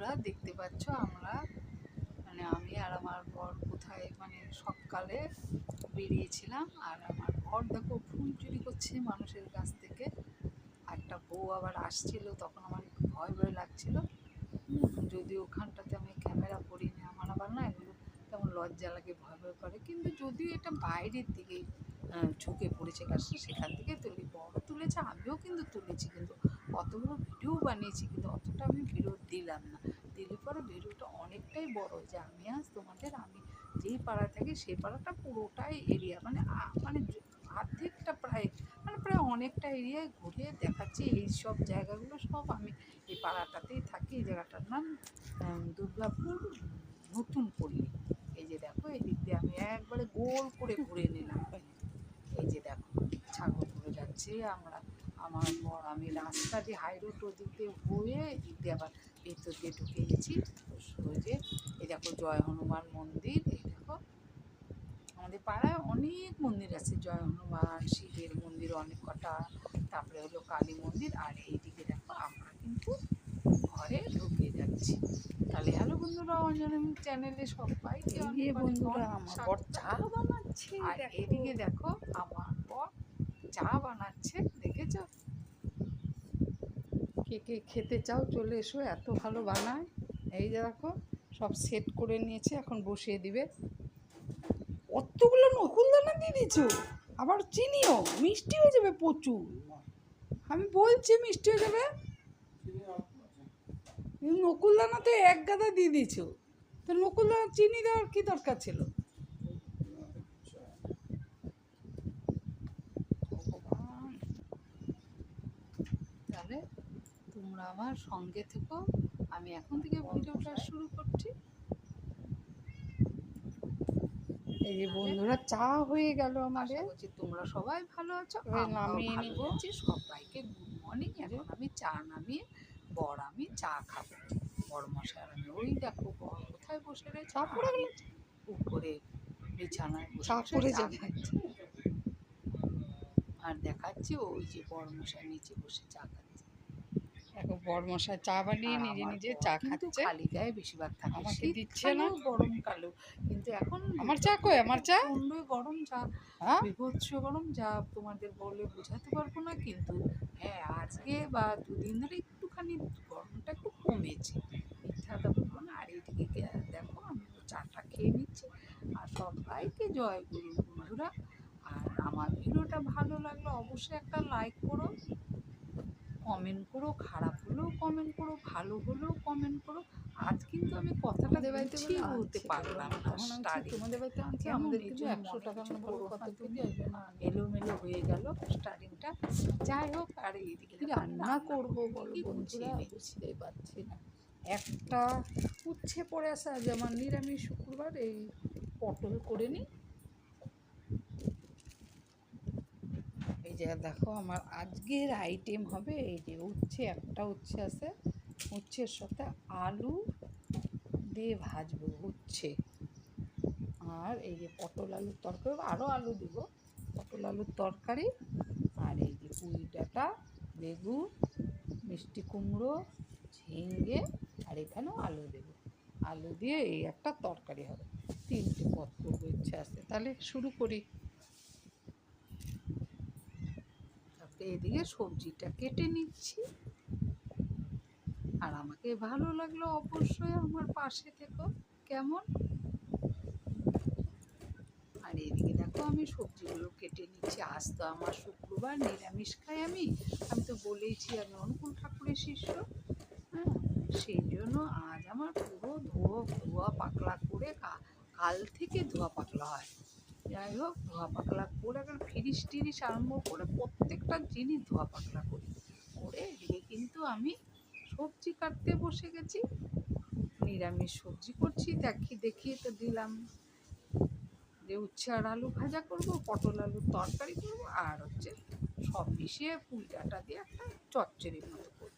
বন্ধুরা দেখতে পাচ্ছ আমরা আমি আর আমার বর কোথায় সকালে বেরিয়েছিলাম। আর আমার বর দেখো ফুল চুরি করছে মানুষের কাছ থেকে। একটা বউ আবার আসছিল, তখন আমার একটু ভয় ভয় লাগছিল। যদি ওখানটাতে আমি ক্যামেরা করিনি, আমার আবার না এগুলো তেমন লজ্জা লাগে, ভয় ভয় করে। কিন্তু যদিও এটা বাইরের দিকে ঝুঁকে পড়েছে গাছটা, সেখান থেকে তুলি, বড় তুলেছে, আমিও কিন্তু তুলেছি, কিন্তু অতগুলো ভিডিও বানিয়েছি, কিন্তু অতটা আমি ভিডিও দিলাম না। দিলে পরে ভিডিওটা অনেকটাই বড় হয়ে যায়। আমি আজ তোমাদের, আমি যেই পাড়ায় থাকি সেই পাড়াটা পুরোটাই এরিয়া, অর্ধেকটা প্রায় অনেকটা এরিয়ায় ঘুরিয়ে দেখাচ্ছি। এই সব জায়গাগুলো সব আমি এই পাড়াটাতেই থাকি। এই জায়গাটার নাম দুর্গাপুর নতুন পল্লী। এই যে দেখো, এই দিক দিয়ে আমি একবারে গোল করে ঘুরে নিলাম। এই যে দেখো, ছাগলগুলো যাচ্ছে, আমার বর আমি রাস্তা দিয়ে হাই রোড ওদিক দিয়ে হয়ে এদিক দিয়ে আবার ভেতর দিয়ে ঢুকে গেছি। যে এই দেখো জয় হনুমান মন্দির। এই দেখো আমাদের পাড়ায় অনেক মন্দির আছে, জয় হনুমান, শিবের মন্দির অনেক কটা, তারপরে হলো কালী মন্দির। আর এইদিকে দেখো আমরা কিন্তু ঘরে ঢুকে যাচ্ছি। তাহলে হ্যালো বন্ধুরা, অঞ্জনম চ্যানেলে সবাইকে অনেক বন্ধুরা, অনেক আমার বর স্বাগত। চা বানাচ্ছে। আর এদিকে দেখো আমার বর চা বানাচ্ছে, দেখেছো? কে কে খেতে চাও চলে এসো, এত ভালো বানায়। এই যে দেখো সব সেট করে নিয়েছে, এখন বসিয়ে দিবে। কতগুলো নকুলদানা দিয়ে দিয়েছো, আবার চিনিও, মিষ্টি হয়ে যাবে প্রচুর। আমি বলছি মিষ্টি হয়ে যাবে। নকুলদানা তো এক গাদা দিয়ে দিয়েছো, তো নকুলদানা চিনি দেওয়ার কি দরকার ছিল? তাহলে তোমরা আমার সঙ্গে থেকো, আমি এখন থেকে ভিডিওটা শুরু করছি। এই যে বন্ধুরা, চা হয়ে গেল আশা আমাদের। করছি তোমরা সবাই ভালো আছো, এবার আমরাও নামিয়ে ভালো নিব। আছি। সবাইকে গুড মর্নিং। এখন আমি চা নামিয়ে আমি চা খাবো। বড় মশাই আর আমি, ওই দেখো বড় কোথায় বসে রয়েছে, চা আর পড়ে আমি গেল, উপরে বিছানায় বসে চা বসে পড়ে চা যাবে। খাচ্ছি। আর দেখাচ্ছি ওই যে বড় মশাই নিচে বসে চা খাচ্ছে। দেখো বরমশাই চা বানিয়ে আর নিজে আমার নিজে বর চা কিন্তু খাচ্ছে। খালি গায়ে বেশিরভাগ থাকে, আমাকে দিচ্ছে না। শীতকালেও গরমকালেও। কিন্তু এখন আমার চা কই, আমার চা? প্রচণ্ড গরম, যা হ্যাঁ, বিভৎস গরম, যা তোমাদের বলে বোঝাতে পারবো না। কিন্তু হ্যাঁ, আজকে বা দুদিন ধরে একটুখানি গরমটা একটু কমেছে, মিথ্যা কথা বলবো না। আর এইদিকে দেখো আমি চাটা খেয়ে নিচ্ছি। আর সবাইকে জয় গুরু বন্ধুরা। আর আমার ভিডিওটা ভালো লাগলে অবশ্যই একটা লাইক করো, কমেন্ট করো, খারাপ হলেও কমেন্ট করো, ভালো হলেও কমেন্ট করো। আজ কিন্তু আমি কথাটা আমাদের বাড়িতে গুছিয়ে বলে বলতে আনছে, পারলাম না। তখন আমি ঠিক স্টার্টিং তোমাদের বাড়িতে আনছে, কেমন, আমাদের এই কিন্তু জন্য 100 মনে টাকা কিছু নেবো করো না কত তুমি, থেকে আসবে না। এলোমেলো হয়ে গেল স্টার্টিংটা। যাই হোক, আর এইদিকে কি দেখো আমি রান্না করবো করতে বলো গিয়ে বন্ধুরা, গুছিয়ে নিচ্ছি। বুঝতেই পারছি না। একটা উচ্ছে পড়ে আসে, আজ আমার নিরামিষ শুক্রবার, এই পটল করে নিই। এই যে দেখো আমার আজকের আইটেম হবে এই যে উচ্ছে, একটা উচ্ছে আছে, উচ্ছের সাথে আলু দিয়ে ভাজবো উচ্ছে। আর এই যে পটল আলুর তরকারি, আরও আলু দিব, পটল আলুর তরকারি। আর এই যে পুঁই ডাঁটা, বেগুন, মিষ্টি কুমড়ো, ঝিঙে, আর এখানেও আলু দেব। আলু দিয়ে এই একটা তরকারি হবে। 3টে পদ করবো ইচ্ছে আছে, তাহলে শুরু করি। তারপরে এদিকে সবজিটা কেটে নিচ্ছি। আর আমাকে ভালো লাগলো অবশ্যই আমার পাশে থেকো, কেমন? আর এদিকে দেখো আমি সবজিগুলো কেটে নিচ্ছি। আজ তো আমার শুক্রবার, নিরামিষ খাই আমি। আমি তো বলেইছি আমি অনুকূল ঠাকুরের শিষ্য। হ্যাঁ, সেই জন্য আজ আমার পুরো ধোয়া পাকলা করে, কাল থেকে ধোয়া পাকলা হয়। যাই হোক, ধোয়া পাকলা করে এখন ফ্রিজ টিরিজ আরম্ভ করে প্রত্যেকটা জিনিস ধোয়া পাকলা করি করে। এদিকে কিন্তু আমি সবজি কাটতে বসে গেছি, নিরামিষ সবজি করছি। দেখিয়ে তো দিলাম যে উচ্ছে আর আলু ভাজা করব, পটল আলুর তরকারি করব, আর হচ্ছে সব মিশিয়ে পুঁই ডাঁটা দিয়ে একটা চচ্চড়ির মতো করব।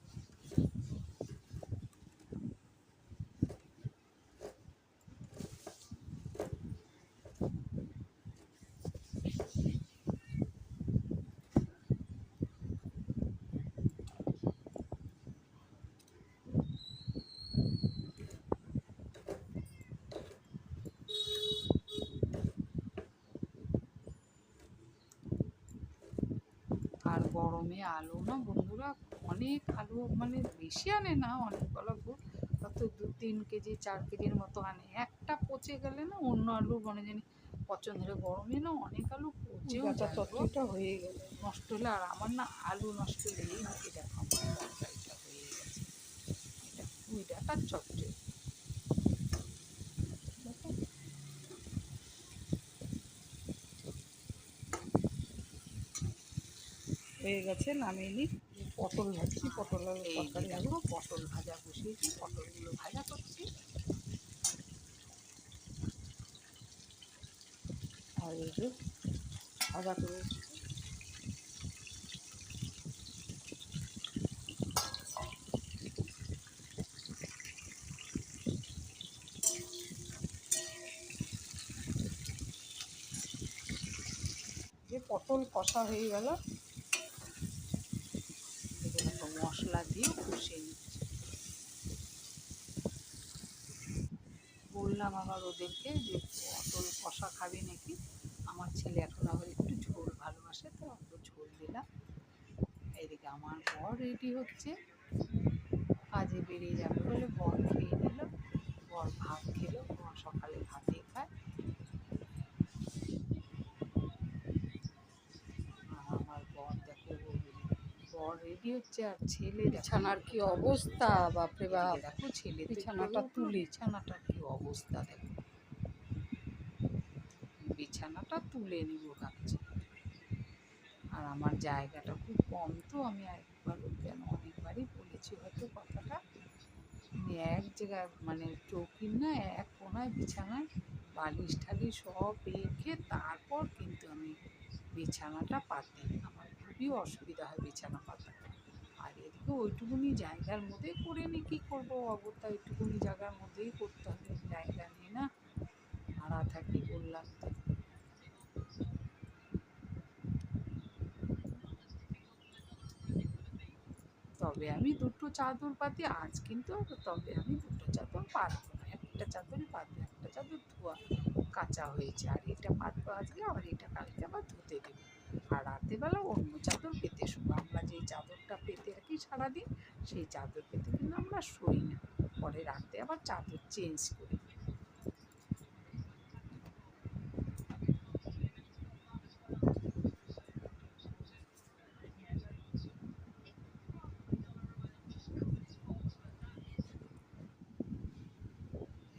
গরমে আলু না বন্ধুরা, অনেক আলু মানে বেশি আনে না, অনেকগুলো গুড় কত 2-3 কেজি 4 কেজির মতো আনে। একটা পচে গেলে না অন্য আলু মানে জানি পছন্দের, গরমে না অনেক আলু পচেও গাটা যায় গো, চচ্চড়িটা হয়ে গেল। নষ্ট হলে। আর আমার না আলু নষ্ট হলেই নাকি দেখো আমার তরকারিটা হয়ে গেছে, এটা পুঁই ডাঁটার চচ্চড়ি। দেখো হয়ে গেছে, নামিয়ে নিই। পটল ভাজছি, পটল আলুর এই যে তরকারি হবে। দেখো পটল ভাজা বসিয়েছি, পটলগুলো ভাজা করছি। আর এই যে ভাজা করে যে পটল কষা হয়ে গেল। এগুলো তো মশলা দিয়ে কষিয়ে নিচ্ছি। বললাম আবার ওদেরকে যে পটল কষা খাবে নাকি, আমার ছেলে এখন আবার একটু ঝোল ভালোবাসে, তো অত ঝোল দিলাম। এদিকে আমার বর রেডি হচ্ছে, কাজে বেরিয়ে যাবে বলে বর খেয়ে নিল, বর ভাত খেলো, বর সকালে ভাতই খায়। আর আমার বর দেখো, বর রেডি হচ্ছে আর ছেলে বিছানার কি অবস্থা, বাপরে বাপ! দেখো ছেলে বিছানাটা তুলি। বিছানাটার কি অবস্থা দেখো, বিছানাটা তুলে নিব ভাবছি। আর আমার জায়গাটা খুব কম, তো আমি একবারও কেন অনেকবারই বলেছি হয়তো কথাটা, আমি এক জায়গায় মানে চৌকির না এক কোনায় বিছানায় বালিশ ঠালিশ সব রেখে তারপর কিন্তু আমি বিছানাটা পাতি। আমার খুবই অসুবিধা হয় বিছানা পাতা। আর এদিকে ওইটুকুনি জায়গার মধ্যে করে নি, কী করবো, অবস্থা ওইটুকুনি জায়গার মধ্যেই করতে হবে, জায়গা নিয়ে না ভাড়া থাকি বললাম তো। তবে আমি দুটো চাদর পাতি আজ, কিন্তু তবে আমি দুটো চাদর পাতবো না, একটা চাদরই পাতবো, একটা চাদর ধোয়া কাঁচা হয়েছে, আর এটা পাতবো আজকে, আবার এটা কালকে আবার ধুতে দেবো। আর রাতেরবেলা অন্য চাদর পেতে শোবো, আমরা যেই চাদরটা পেতে রাখি সারাদিন সেই চাদর পেতে কিন্তু আমরা শুই না, পরে রাতে আবার চাদর চেঞ্জ করি।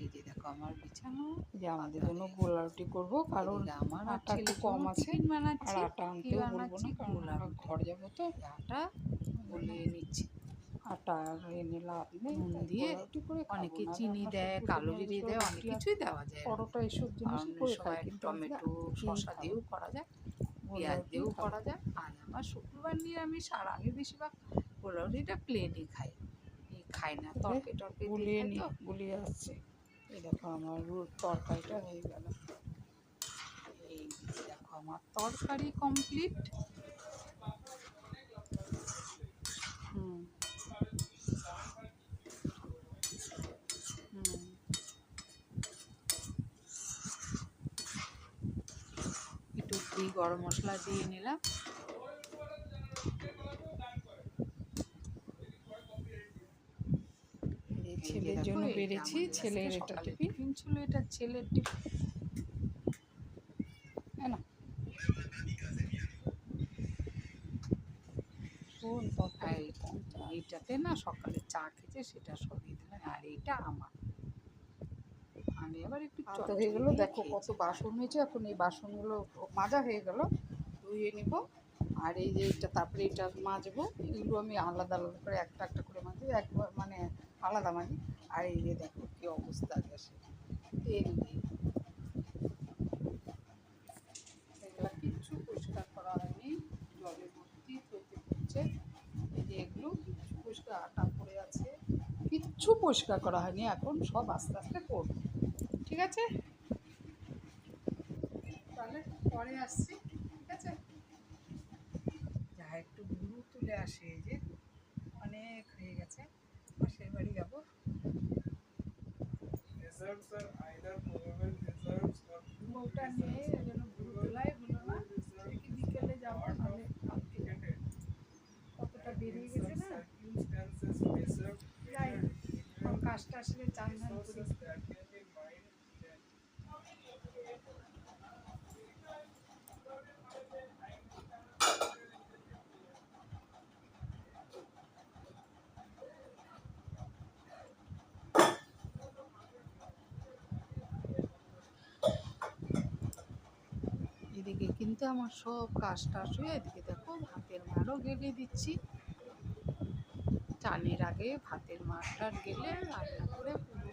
এই যে দেখো আমার বিছানা, যে আমাদের জন্য গোলা রুটি করবো, কারণ এদিকে আমার আর আটা একটু ছেলের কম জন্য আছে। টিফিন আর বানাচ্ছি। আটা কি আনতেও বলবো বানাচ্ছি? না, কারণ গোলা আমরা রুটি। ঘর যাবো তো। আটা গলিয়ে নিচ্ছি আটা আর এনে লাভ নেই, নুন তাই দিয়ে। গোলা রুটি করে খাবো। অনেকে নাহলে চিনি আমরা দেয়, শুধু কালো দিনের জিরে বেলা দেয়, অনেক রুটি আর কিছুই দেওয়া যায়। পরোটা এসব আর জিনিসই অন্য করে খাই, সময় কিন্তু আজকে টমেটো রুটিই শসা খাবো, দিয়েও করা যায়, গোলা পেঁয়াজ রুটি দিয়েও খাবো। করা যায়। আজ আমার শুক্রবার নিরামিষ, আর আমি বেশিরভাগ গোলা রুটিটা প্লেনই খাই, এই খাই না তাহলে তরকে টরকে দিয়ে গুলিয়ে খাই নি, তো। গুলিয়ে আসছে। এই দেখো আমার তরকারিটা হয়ে গেল। এই দেখো আমার তরকারি কমপ্লিট। হুম হুম একটু ঘি গরম মশলা দিয়ে নিলাম। এই এই যে ছেলের দেখো জন্য এইটা বেড়েছি, আমাদের আজকে ছেলের এটা সকালে টিফিন। টিফিন ছিল, এটা ছেলের টিফিন। না শোন, তরকারি আর একটু কম চাই। এইটাতে না সকালে চা খেয়েছে সেটা সরিয়ে দিলাম, আর এইটা আমার, আমি আবার একটু ভাত হয়ে চচ্চড়ি গেল, দিয়ে দেখো কত খেয়েছি। বাসন হয়েছে। এখন এই বাসনগুলো মাজা হয়ে গেল, ধুয়ে নিব। আর এই যে এটা, তারপরে এটা মাজবো। এগুলো আমি আলাদা আলাদা করে একটা একটা করে মাজি, একবার মানে আলাদা মাজি। আর এই যে দেখো কি অবস্থা গ্যাসে, তেল নেই, এগুলো কিচ্ছু পরিষ্কার করা হয়নি, জলের ভর্তি হতে হচ্ছে। এই যে এগুলো কিচ্ছু পরিষ্কার, আটা পড়ে আছে, কিচ্ছু পরিষ্কার করা হয়নি। এখন সব আস্তে আস্তে করবো, ঠিক আছে? তাহলে পরে আসছি, ঠিক আছে? যা একটু গুরু তুলে আসে, এই যে অনেক হয়ে গেছে, পাশের বাড়ি যাবো। বউটা নিয়ে এই জন্য গুরু তোলাই হলো না, দেখি বিকেলে যাবো, নাহলে কালকে যাবো। আসলে চান ধান করি। এদিকে কিন্তু আমার সব কাজ টাজ হয়ে এদিকে দেখো ভাতের মারও গেলে দিচ্ছি। চানের আগে ভাতের মারটা গেলে রান্না করে পুরো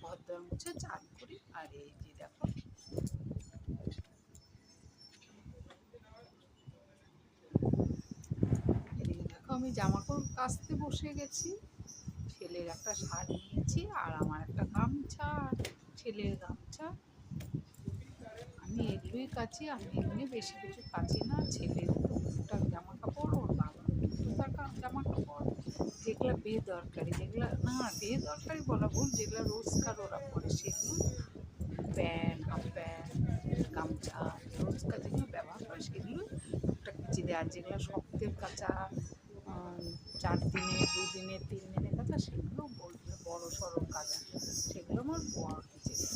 ভদ্র মুছে চান করি। আর এই যে দেখো এদিকে দেখো আমি জামা কাপড় কাচতে বসে গেছি। ছেলের একটা শার্ট নিয়েছি আর আমার একটা গামছা, ছেলের গামছা। আমি এগুলোই কাচি, আমি এমনি বেশি কিছু কাচি না। ছেলের টুকটাক জামা কাপড়, ওর বাবার টুকটাক জামা কাপড়, যেগুলো বেদরকারি, যেগুলো না বেদরকারি বলা ভুল, যেগুলো রোজকার ওরা পরে সেগুলো, প্যান্ট, হাফ প্যান্ট, গামছা, রোজকার যেগুলো ব্যবহার করে সেগুলো একটা কেচে দেয়। আর যেগুলো সপ্তাহের কাচা, 4 দিনে, 2 দিনে, 3 দিনে কাচা, সেগুলো বড় সড়ো কাচা, সেগুলো আমার বড় কেচে দেয়।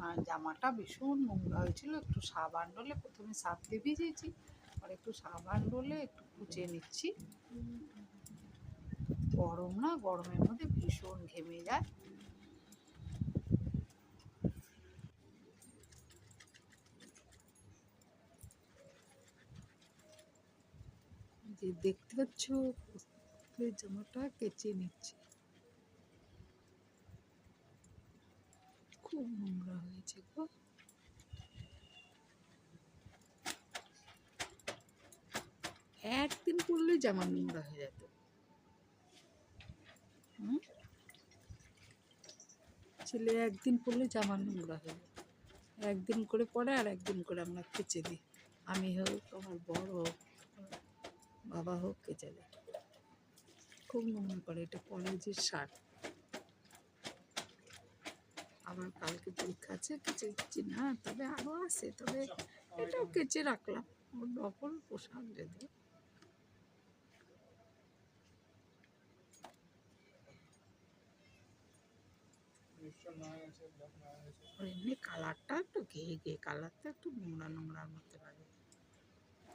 আর জামাটা ভীষণ নোংরা হয়েছিল, একটু সাবান ডলে প্রথমে সার্ফে ভিজিয়েছি, আর একটু সাবান ডলে একটু কুচে নিচ্ছি। গরম না, গরমের মধ্যে ভীষণ ঘেমে যায়। যে দেখতে পাচ্ছ জামাটা কেচে নিচ্ছি, খুব নোংরা হয়েছে গো। একদিন পরলে জামা নোংরা হয়ে যেত। ছেলে একদিন পরলে জামা নোংরা হয়ে যেত, একদিন করে পরে আর একদিন করে আমরা কেচে দিই। আমি হোক, আমার বড় হোক, বাবা হোক, কেচে দেয়। খুব নোংরা করে। এটা কলেজের শার্ট। আবার কালকে পরীক্ষা আছে, কেচে দিচ্ছি না, তবে আরও আছে, তবে এটাও কেচে রাখলাম। ওর ডবল পোশাক যদি এমনি কালারটা একটু ঘেয়ে ঘেয়ে, কালারটা একটু নোংরা নোংরার মধ্যে লাগে,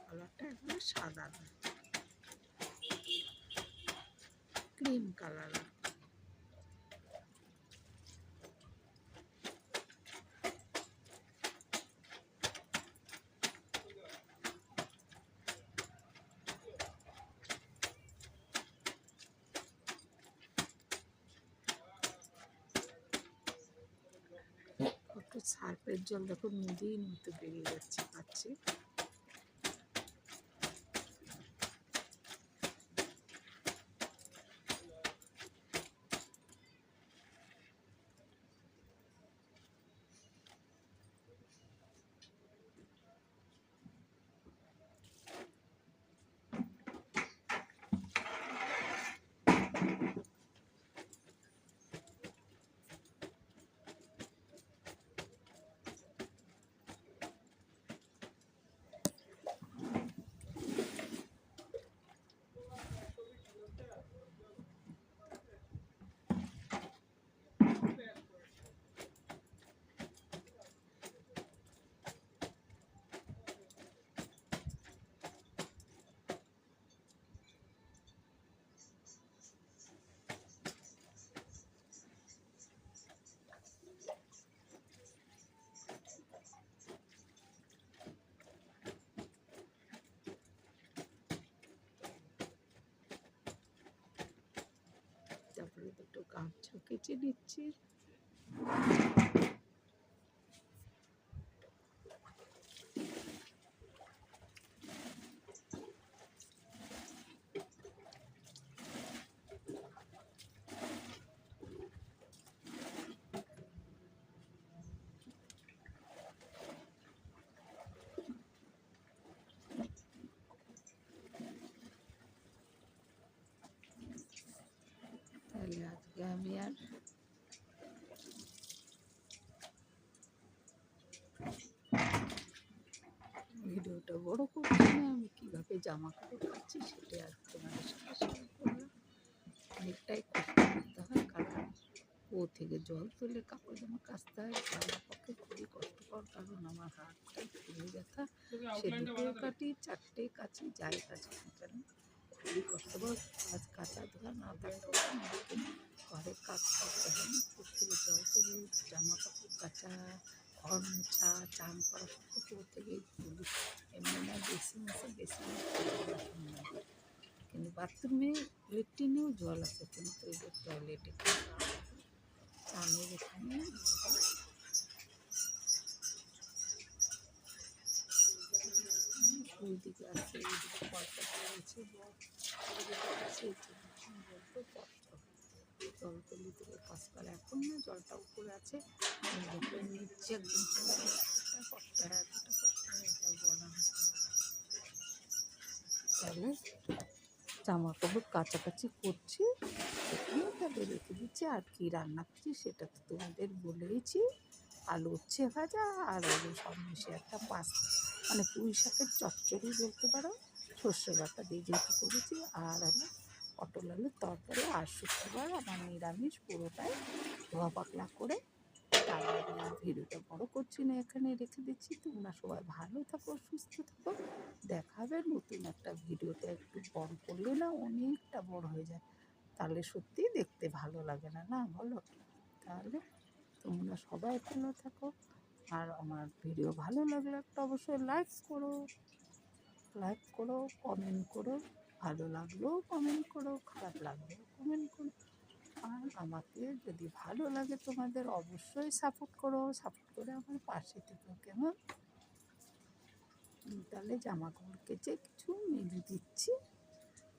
কালারটা একদম সাদা না, ক্রিম কালার। একটু সার্ফের জল দেখো নদীর মতো বেরিয়ে যাচ্ছে, পাচ্ছি। তারপরে দুটো গামছা কেচে নিচ্ছি। ভিডিওটা বড় করছি না, আমি কীভাবে জামা কাপড় কাচ্ছি সেটাই আর তোমাদের সাথে শেয়ার করলাম। অনেকটাই কষ্ট করতে হয়, কারণ কুয়ো থেকে জল তুলে কাপড় জামা কাচতে হয়। আমার পক্ষে খুবই কষ্টকর, কারণ আমার হাতটা খুবই ব্যথা। সে দুটোই কাটি, চারটে কাচি, যাই কাচি না কেন খুবই কষ্টকর। আজ কাঁচা ধোয়া না থাকলেও আমাকে ঘরের কাজ করতে হয়। পুকুরে জল তুলে জামা কাপড় কাচা, ঘর মোছা, চান করা সব তো কুয়ো থেকেই তুলি। এমনি না বেসিন আছে, বেসিনে বাসন মাজি। কিন্তু বাথরুমে লেট্রিনেও জল আছে, কিন্তু এই যে টয়লেটে চানের এখানে ওইদিকে আছে, ওইদিকে কলকাতা রয়েছে, সেই জলটা কষ্ট। জল তুলি তুলে কাজ করে, এখন না জলটা উপরে আছে, যখন নিচ্ছে একদম এতটা কষ্ট হয়, এতটা কষ্ট হয় এটা বলা হয়। তাহলে জামা কাপড় কাচাকাচি করছি, এখানে তাহলে রেখে দিচ্ছি। আর কি রান্না করছি সেটা তো তোমাদের বলেইছি। আলু উচ্ছে ভাজা আর আলু সব মিশিয়ে একটা মানে পুঁই শাকের চচ্চড়ি বলতে পারো, সর্ষে বাটা দিয়ে যেহেতু করেছি। আর আমি পটল আলুর তরকারি, আর শুক্রবার আমার নিরামিষ পুরোটাই ধোয়া পাতলা করে। তাহলে আমি আর ভিডিওটা বড় করছি না, এখানে রেখে দিচ্ছি। তোমরা সবাই ভালো থাকো, সুস্থ থাকো। দেখা হবে নতুন একটা ভিডিওতে। একটু বড় করলে না অনেকটা বড় হয়ে যায়, তাহলে সত্যিই দেখতে ভালো লাগে না, না বলো? তাহলে তোমরা সবাই ভালো থাকো। আর আমার ভিডিও ভালো লাগলে একটা অবশ্যই লাইক করো, কমেন্ট করো। ভালো লাগলেও কমেন্ট করো, খারাপ লাগলেও কমেন্ট করো। আর আমাকে যদি ভালো লাগে তোমাদের, অবশ্যই সাপোর্ট করো, সাপোর্ট করে আমার পাশে থেকো, কেমন? তাহলে জামা কাপড় কেচে কিছু মেলে দিচ্ছি।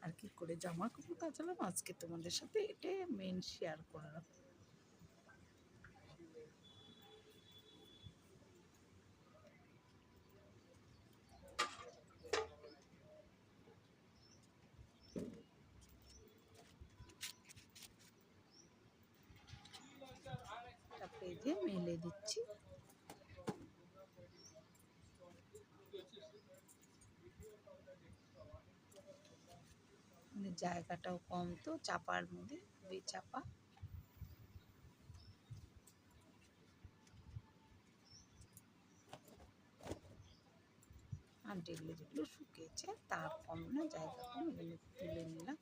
আর কি করে জামা কাপড় কাচালাম আজকে তোমাদের সাথে এটাই মেন শেয়ার করলাম। তারপরে এই যে মেলে দিচ্ছি। মানে জায়গাটাও কম, তো চাপার মধ্যে খুবই চাপা। আর যেগুলো যেগুলো শুকিয়েছে তার কম না, জায়গা কম, এগুলো তুলে নিলাম।